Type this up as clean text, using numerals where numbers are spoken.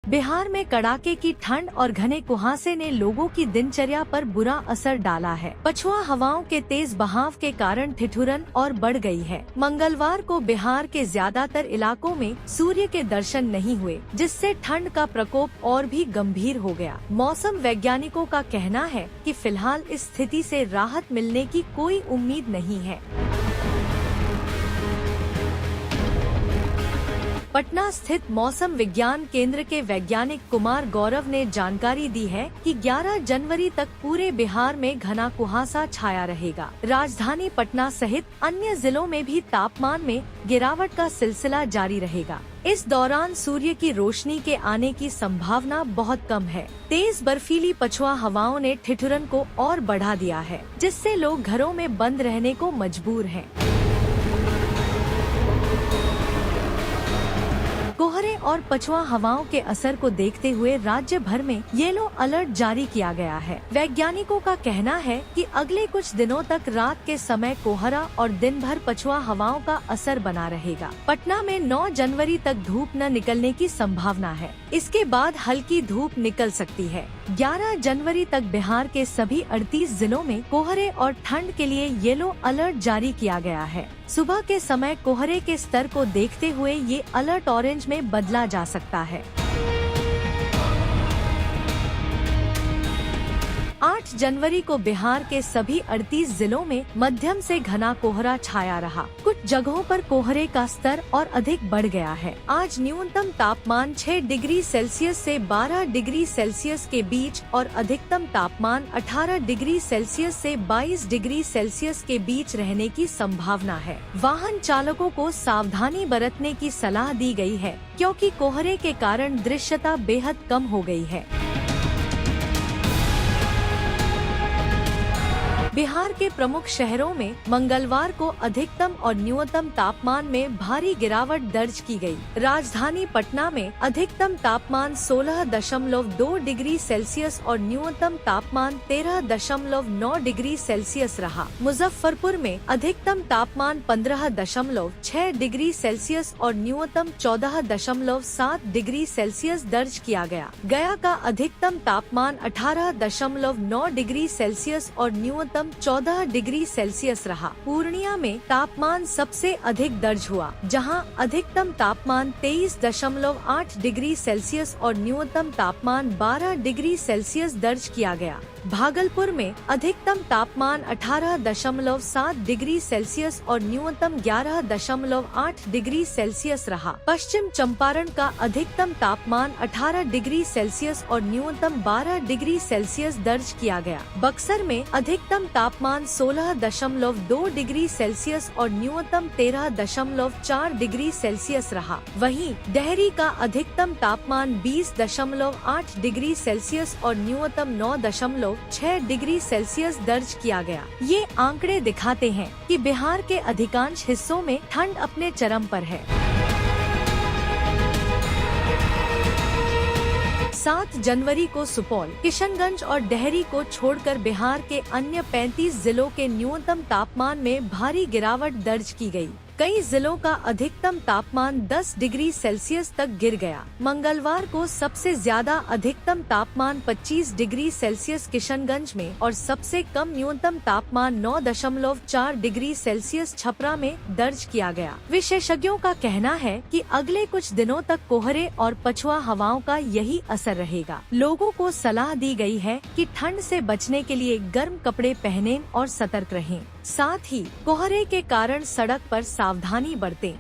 बिहार में कड़ाके की ठंड और घने कुहासे ने लोगों की दिनचर्या पर बुरा असर डाला है। पछुआ हवाओं के तेज बहाव के कारण ठिठुरन और बढ़ गई है। मंगलवार को बिहार के ज्यादातर इलाकों में सूर्य के दर्शन नहीं हुए, जिससे ठंड का प्रकोप और भी गंभीर हो गया। मौसम वैज्ञानिकों का कहना है कि फिलहाल इस स्थिति से राहत मिलने की कोई उम्मीद नहीं है। पटना स्थित मौसम विज्ञान केंद्र के वैज्ञानिक कुमार गौरव ने जानकारी दी है कि 11 जनवरी तक पूरे बिहार में घना कुहासा छाया रहेगा। राजधानी पटना सहित अन्य जिलों में भी तापमान में गिरावट का सिलसिला जारी रहेगा। इस दौरान सूर्य की रोशनी के आने की संभावना बहुत कम है। तेज बर्फीली पछुआ हवाओं ने ठिठुरन को और बढ़ा दिया है, जिससे लोग घरों में बंद रहने को मजबूर हैं। कोहरे और पछुआ हवाओं के असर को देखते हुए राज्य भर में येलो अलर्ट जारी किया गया है। वैज्ञानिकों का कहना है कि अगले कुछ दिनों तक रात के समय कोहरा और दिन भर पछुआ हवाओं का असर बना रहेगा। पटना में 9 जनवरी तक धूप न निकलने की संभावना है। इसके बाद हल्की धूप निकल सकती है। 11 जनवरी तक बिहार के सभी 38 जिलों में कोहरे और ठंड के लिए येलो अलर्ट जारी किया गया है। सुबह के समय कोहरे के स्तर को देखते हुए ये अलर्ट ऑरेंज में बदला जा सकता है। 8 जनवरी को बिहार के सभी 38 जिलों में मध्यम से घना कोहरा छाया रहा। कुछ जगहों पर कोहरे का स्तर और अधिक बढ़ गया है। आज न्यूनतम तापमान 6 डिग्री सेल्सियस से 12 डिग्री सेल्सियस के बीच और अधिकतम तापमान 18 डिग्री सेल्सियस से 22 डिग्री सेल्सियस के बीच रहने की संभावना है। वाहन चालकों को सावधानी बरतने की सलाह दी गई है, क्योंकि कोहरे के कारण दृश्यता बेहद कम हो गई है। बिहार के प्रमुख शहरों में मंगलवार को अधिकतम और न्यूनतम तापमान में भारी गिरावट दर्ज की गई। राजधानी पटना में अधिकतम तापमान 16.2 डिग्री सेल्सियस और न्यूनतम तापमान 13.9 डिग्री सेल्सियस रहा। मुजफ्फरपुर में अधिकतम तापमान 15.6 डिग्री सेल्सियस और न्यूनतम 14.7 डिग्री सेल्सियस दर्ज किया गया। गया का अधिकतम तापमान 18.9 डिग्री सेल्सियस और न्यूनतम 14 डिग्री सेल्सियस रहा। पूर्णिया में तापमान सबसे अधिक दर्ज हुआ, जहां अधिकतम तापमान 23.8 डिग्री सेल्सियस और न्यूनतम तापमान 12 डिग्री सेल्सियस दर्ज किया गया। भागलपुर में अधिकतम तापमान 18.7 डिग्री सेल्सियस और न्यूनतम 11.8 डिग्री सेल्सियस रहा। पश्चिम चंपारण का अधिकतम तापमान 18 डिग्री सेल्सियस और न्यूनतम 12 डिग्री सेल्सियस दर्ज किया गया। बक्सर में अधिकतम तापमान 16.2 डिग्री सेल्सियस और न्यूनतम 13.4 डिग्री सेल्सियस रहा। वहीं डेहरी का अधिकतम तापमान 20.8 डिग्री सेल्सियस और न्यूनतम 9.6 डिग्री सेल्सियस दर्ज किया गया। ये आंकड़े दिखाते हैं कि बिहार के अधिकांश हिस्सों में ठंड अपने चरम पर है। 7 जनवरी को सुपौल, किशनगंज और डेहरी को छोड़कर बिहार के अन्य 35 जिलों के न्यूनतम तापमान में भारी गिरावट दर्ज की गई। कई जिलों का अधिकतम तापमान 10 डिग्री सेल्सियस तक गिर गया। मंगलवार को सबसे ज्यादा अधिकतम तापमान 25 डिग्री सेल्सियस किशनगंज में और सबसे कम न्यूनतम तापमान 9.4 डिग्री सेल्सियस छपरा में दर्ज किया गया। विशेषज्ञों का कहना है कि अगले कुछ दिनों तक कोहरे और पछुआ हवाओं का यही असर रहेगा। लोगों को सलाह दी गई है कि ठंड से बचने के लिए गर्म कपड़े पहनें और सतर्क रहें। साथ ही कोहरे के कारण सड़क पर सावधानी बरतें।